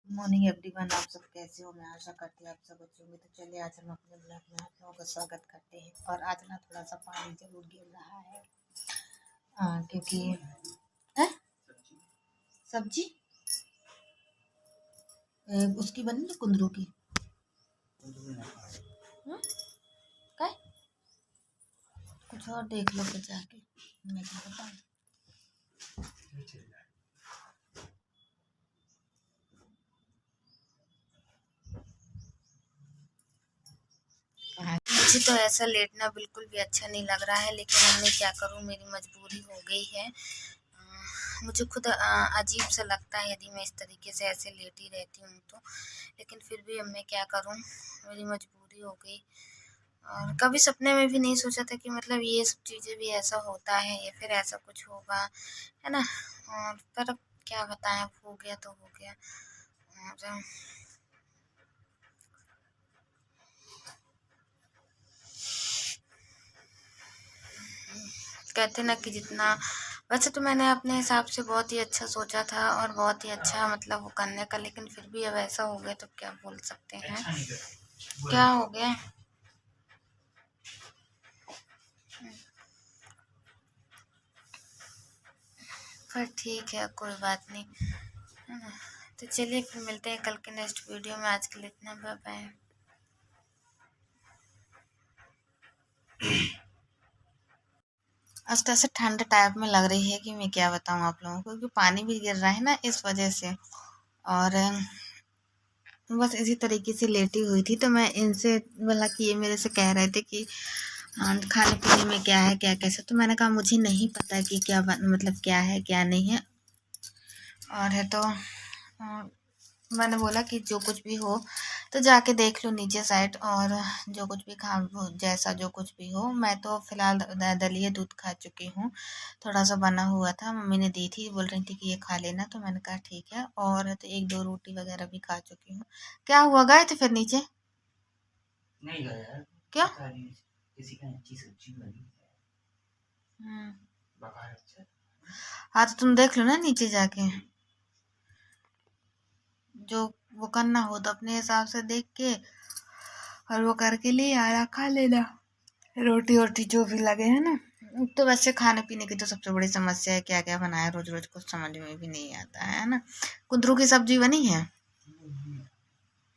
Morning everyone, आप सब कैसे हो? मैं आशा करती हूँ आप सब अच्छे होंगे। तो चलिए आज हम अपने ब्लॉग में आप लोगों का स्वागत करते हैं। और आज ना थोड़ा सा पानी जरूर गिर रहा है क्योंकि है सब्जी उसकी बनी ना कुंदरू की। हम्म? काय? कुछ और देख लो फिर जाके, मैं क्या बताऊँ। मुझे तो ऐसा लेटना बिल्कुल भी अच्छा नहीं लग रहा है, लेकिन मैं क्या करूँ, मेरी मजबूरी हो गई है। मुझे खुद अजीब सा लगता है यदि मैं इस तरीके से ऐसे लेटी रहती हूँ तो, लेकिन फिर भी अब मैं क्या करूँ, मेरी मजबूरी हो गई। और कभी सपने में भी नहीं सोचा था कि मतलब ये सब चीज़ें भी ऐसा होता है या फिर ऐसा कुछ होगा, है ना। और पर अब क्या बताएं, अब हो गया तो हो गया। और कहते ना कि जितना, वैसे तो मैंने अपने हिसाब से बहुत ही अच्छा सोचा था और बहुत ही अच्छा मतलब वो करने का, लेकिन फिर भी अब ऐसा हो गया तो क्या बोल सकते हैं। क्या हो गया? पर ठीक है, कोई बात नहीं, है ना। तो चलिए फिर मिलते हैं कल के नेक्स्ट वीडियो में। आज के लिए इतना, बाय बाय। आज तो ऐसे ठंड टाइप में लग रही है कि मैं क्या बताऊँ आप लोगों को, क्योंकि पानी भी गिर रहा है ना इस वजह से। और बस इसी तरीके से लेटी हुई थी तो मैं इनसे बोला कि ये मेरे से कह रहे थे कि खाने पीने में क्या है क्या कैसे। तो मैंने कहा मुझे नहीं पता कि क्या मतलब क्या है क्या नहीं है। और है तो मैंने बोला कि जो कुछ भी हो तो जाके देख लो नीचे साइड, और जो कुछ भी खा जैसा जो कुछ भी हो। मैं तो फिलहाल दलिया दूध खा चुकी हूँ, थोड़ा सा बना हुआ था, मम्मी ने दी थी, बोल रही थी कि ये खा लेना, तो मैंने कहा ठीक है। और तो एक दो रोटी वगैरह भी खा चुकी हूँ। क्या हुआ, गए थे फिर नीचे? नहीं गया। क्या? किसी का अच्छी सब्जी बनी है। हाँ तो तुम देख लो ना नीचे जाके, जो वो करना हो तो अपने हिसाब से देख के और वो करके ले आया, खा लेना रोटी वोटी जो भी लगे, है ना। तो वैसे खाने पीने की तो सबसे बड़ी समस्या है, क्या क्या बनाए रोज रोज, कुछ समझ में भी नहीं आता है ना। कुंदरू की सब्जी बनी है,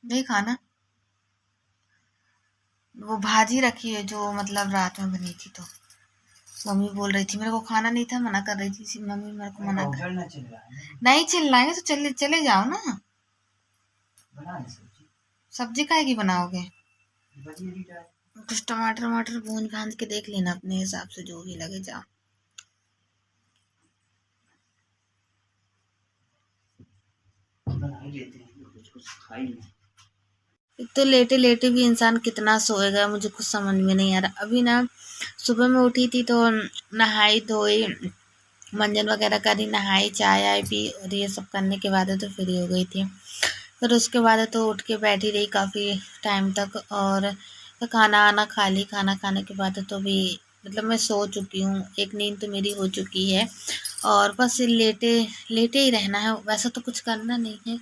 नहीं खाना। वो भाजी रखी है जो मतलब रात में बनी थी, तो मम्मी बोल रही थी, मेरे को खाना नहीं था, मना कर रही थी मम्मी, मेरे को मना कर। नहीं चिल्लाएंगे तो चले चले जाओ ना। सब्जी काहे की बनाओगे? कुछ टमाटर वमाटर भून भाज के देख लेना अपने हिसाब से, जो भी लगे जाओ। एक तो लेटे लेटे भी इंसान कितना सोएगा, मुझे कुछ समझ में नहीं आ रहा। अभी ना सुबह में उठी थी तो नहाई धोई, मंजन वगैरह करी, नहाई, चाय आय पी, और ये सब करने के बाद तो फ्री हो गई थी। फिर उसके बाद तो उठ के बैठी रही काफ़ी टाइम तक, और खाना आना खा ली। खाना खाने के बाद तो भी मतलब मैं सो चुकी हूँ, एक नींद तो मेरी हो चुकी है। और बस लेटे लेटे ही रहना है, वैसा तो कुछ करना नहीं है।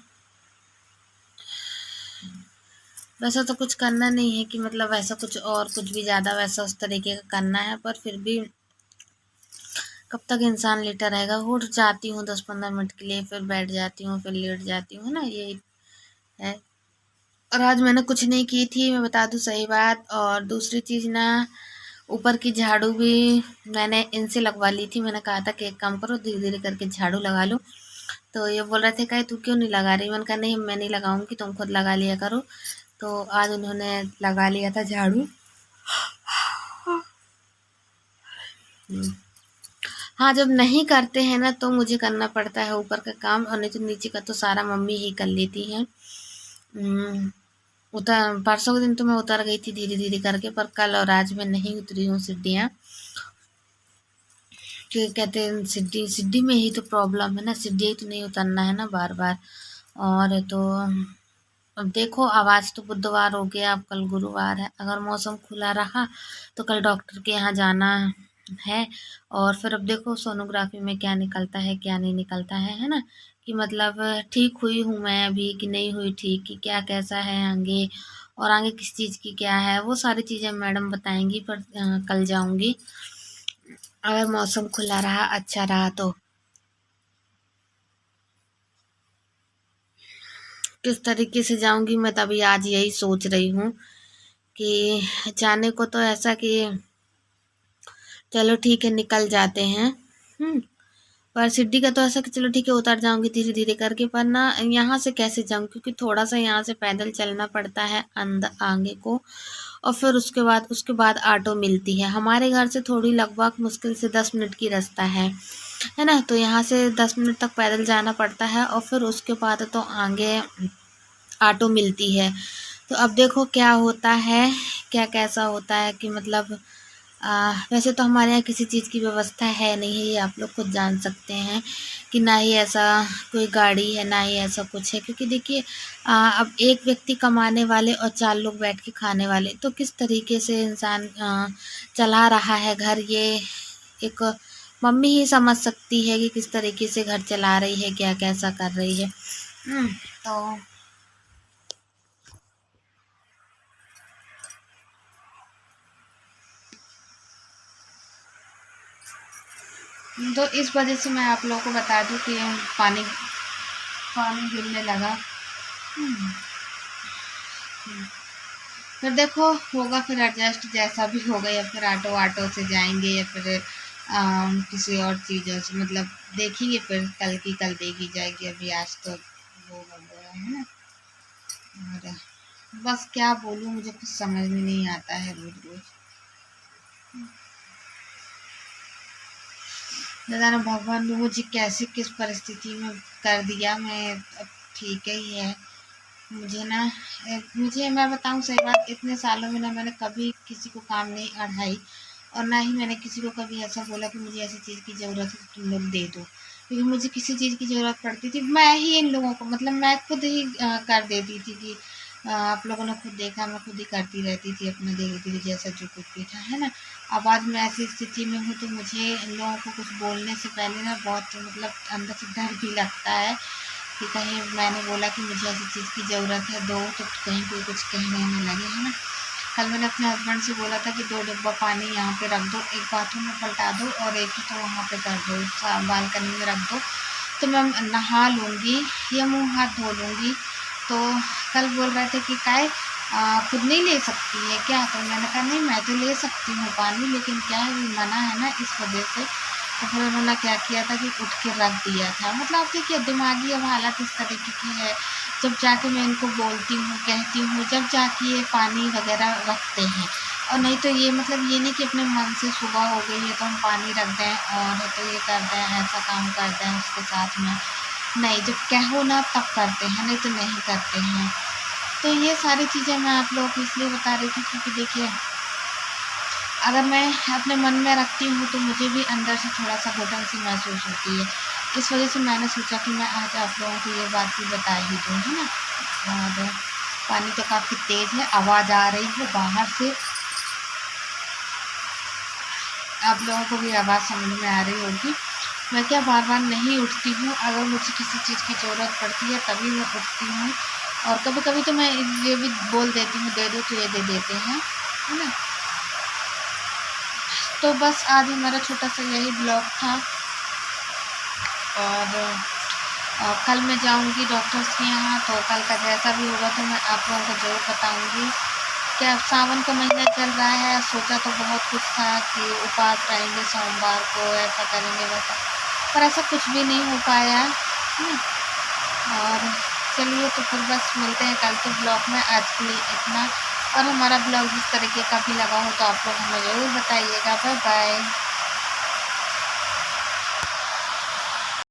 वैसा तो कुछ करना नहीं है कि मतलब वैसा कुछ और कुछ भी ज़्यादा वैसा उस तरीके का करना है, पर फिर भी कब तक इंसान लेटा रहेगा। उठ जाती हूँ 10-15 मिनट के लिए, फिर बैठ जाती हूँ, फिर लेट जाती हूँ, है ना, यही है। और आज मैंने कुछ नहीं की थी, मैं बता दूँ सही बात। और दूसरी चीज़ ना, ऊपर की झाड़ू भी मैंने इनसे लगवा ली थी। मैंने कहा था कि एक काम करो, धीरे धीरे करके झाड़ू लगा लो। तो ये बोल रहे थे कहीं तू क्यों नहीं लगा रही? मैंने कहा नहीं मैं नहीं लगाऊंगी, तुम खुद लगा लिया करो। तो आज उन्होंने लगा लिया था झाड़ू। हाँ, जब नहीं करते हैं ना तो मुझे करना पड़ता है ऊपर का काम, और नहीं तो नीचे का तो सारा मम्मी ही कर लेती हैं। उतर परसों के दिन तो मैं उतर गई थी धीरे धीरे करके, पर कल और आज मैं नहीं उतरी हूँ सीढ़ियाँ, क्योंकि कहते हैं सीढ़ी सीढ़ी में ही तो प्रॉब्लम है ना, सीढ़ी ही तो नहीं उतरना है ना बार बार। और तो अब देखो, अब आज तो बुधवार हो गया, अब कल गुरुवार है। अगर मौसम खुला रहा तो कल डॉक्टर के यहाँ जाना है। और फिर अब देखो सोनोग्राफी में क्या निकलता है क्या नहीं निकलता है ना, कि मतलब ठीक हुई हूँ मैं अभी कि नहीं हुई ठीक, कि क्या कैसा है आगे, और आगे किस चीज़ की क्या है, वो सारी चीज़ें मैडम बताएंगी। पर कल जाऊंगी, अगर मौसम खुला रहा अच्छा रहा तो। किस तरीके से जाऊंगी मैं तो अभी आज यही सोच रही हूँ कि जाने को तो ऐसा कि चलो ठीक है निकल जाते हैं। पर सिड्डी का तो ऐसा कि चलो ठीक है उतर जाऊंगी धीरे धीरे करके, पर ना यहाँ से कैसे जाऊँ, क्योंकि थोड़ा सा यहाँ से पैदल चलना पड़ता है अंदर आगे को, और फिर उसके बाद ऑटो मिलती है। हमारे घर से थोड़ी लगभग मुश्किल से 10 मिनट की रास्ता है ना, तो यहाँ से 10 मिनट तक पैदल जाना पड़ता है, और फिर उसके बाद तो आगे ऑटो मिलती है। तो अब देखो क्या होता है, क्या कैसा होता है कि मतलब वैसे तो हमारे यहाँ किसी चीज़ की व्यवस्था है नहीं है, ये आप लोग खुद जान सकते हैं कि ना ही ऐसा कोई गाड़ी है ना ही ऐसा कुछ है, क्योंकि देखिए अब एक व्यक्ति कमाने वाले और 4 लोग बैठ के खाने वाले, तो किस तरीके से इंसान चला रहा है घर, ये एक मम्मी ही समझ सकती है कि किस तरीके से घर चला रही है, क्या कैसा कर रही है। तो इस वजह से मैं आप लोगों को बता दूं कि पानी पानी गिरने लगा। फिर देखो होगा, फिर एडजस्ट जैसा भी होगा, या फिर ऑटो ऑटो से जाएंगे, या फिर किसी और चीज़ों से मतलब देखेंगे, फिर कल की कल देखी जाएगी। अभी आज तो वो हो गया है ना। और बस क्या बोलूँ, मुझे कुछ समझ में नहीं आता है रोज रोज। न जाने भगवान ने मुझे कैसे किस परिस्थिति में कर दिया। मैं अब ठीक ही है। मुझे ना मुझे मैं बताऊँ सही बात, इतने सालों में ना मैंने कभी किसी को काम नहीं अढ़ाई, और ना ही मैंने किसी को कभी ऐसा बोला कि मुझे ऐसी चीज़ की ज़रूरत है तुम लोग दे दो, क्योंकि मुझे किसी चीज़ की ज़रूरत पड़ती थी मैं ही इन लोगों को मतलब मैं खुद ही कर देती थी कि आप लोगों ने खुद देखा, मैं खुद ही करती रहती थी अपना धीरे धीरे जैसा जो कुछ भी था, है ना। अब आज मैं ऐसी स्थिति में हूँ तो मुझे इन लोगों को कुछ बोलने से पहले ना बहुत मतलब अंदर से डर भी लगता है कि कहीं मैंने बोला कि मुझे ऐसी चीज़ की ज़रूरत है दो, तो कहीं कोई कुछ कहने में लगे, है ना। कल मैंने अपने हस्बैंड से बोला था कि 2 डिब्बा पानी यहाँ पे रख दो, एक बाथरूम में पलटा दो और एक ही तो वहाँ पे कर दो, बालकनी में रख दो, तो मैं नहा लूँगी या मुँह हाथ धो लूँगी। तो कल बोल रहे थे कि काय खुद नहीं ले सकती है क्या, तो मैंने कहा नहीं मैं तो ले सकती हूँ पानी, लेकिन क्या है मना है ना इस वजह से। तो फिर उन्होंने क्या किया था कि उठ के रख दिया था। मतलब आप देखिए दिमागी अब हालत इस तरीके की है, जब जाके मैं इनको बोलती हूँ कहती हूँ जब जाके ये पानी वगैरह रखते हैं, और नहीं तो ये मतलब ये नहीं कि अपने मन से सुबह हो गई है तो हम पानी रख दें और तो ये कर दें ऐसा काम कर दें उसके साथ में, नहीं जब कहो ना तब करते हैं, नहीं तो नहीं करते हैं। तो ये सारी चीज़ें मैं आप लोगों को इसलिए बता रही थी क्योंकि देखिए अगर मैं अपने मन में रखती हूँ तो मुझे भी अंदर से थोड़ा सा घुटन सी महसूस होती है। इस वजह से मैंने सोचा कि मैं आज आप लोगों को ये बात भी बता ही दूँ, है ना। और पानी तो काफ़ी तेज़ है, आवाज़ आ रही है बाहर से, आप लोगों को भी आवाज़ समझ में आ रही होगी। मैं क्या बार बार नहीं उठती हूँ, अगर मुझे किसी चीज़ की ज़रूरत पड़ती है तभी मैं उठती हूँ, और कभी कभी तो मैं ये भी बोल देती हूँ दे दो तो ये दे देते हैं, है ना। तो बस आज हमारा छोटा सा यही ब्लॉग था। और कल मैं जाऊंगी डॉक्टर्स के यहाँ, तो कल का जैसा भी होगा तो मैं आप लोगों को ज़रूर बताऊंगी। क्या सावन का महीना चल रहा है, सोचा तो बहुत कुछ था कि उपवास रहेंगे सोमवार को, ऐसा करेंगे वैसा, पर ऐसा कुछ भी नहीं हो पाया, है ना। और चलिए तो फिर बस मिलते हैं कल के ब्लॉग में, आज के लिए इतना। और हमारा ब्लॉग जिस तरीके का भी लगा हो तो आप लोग हमें ज़रूर बताइएगा। Bye bye.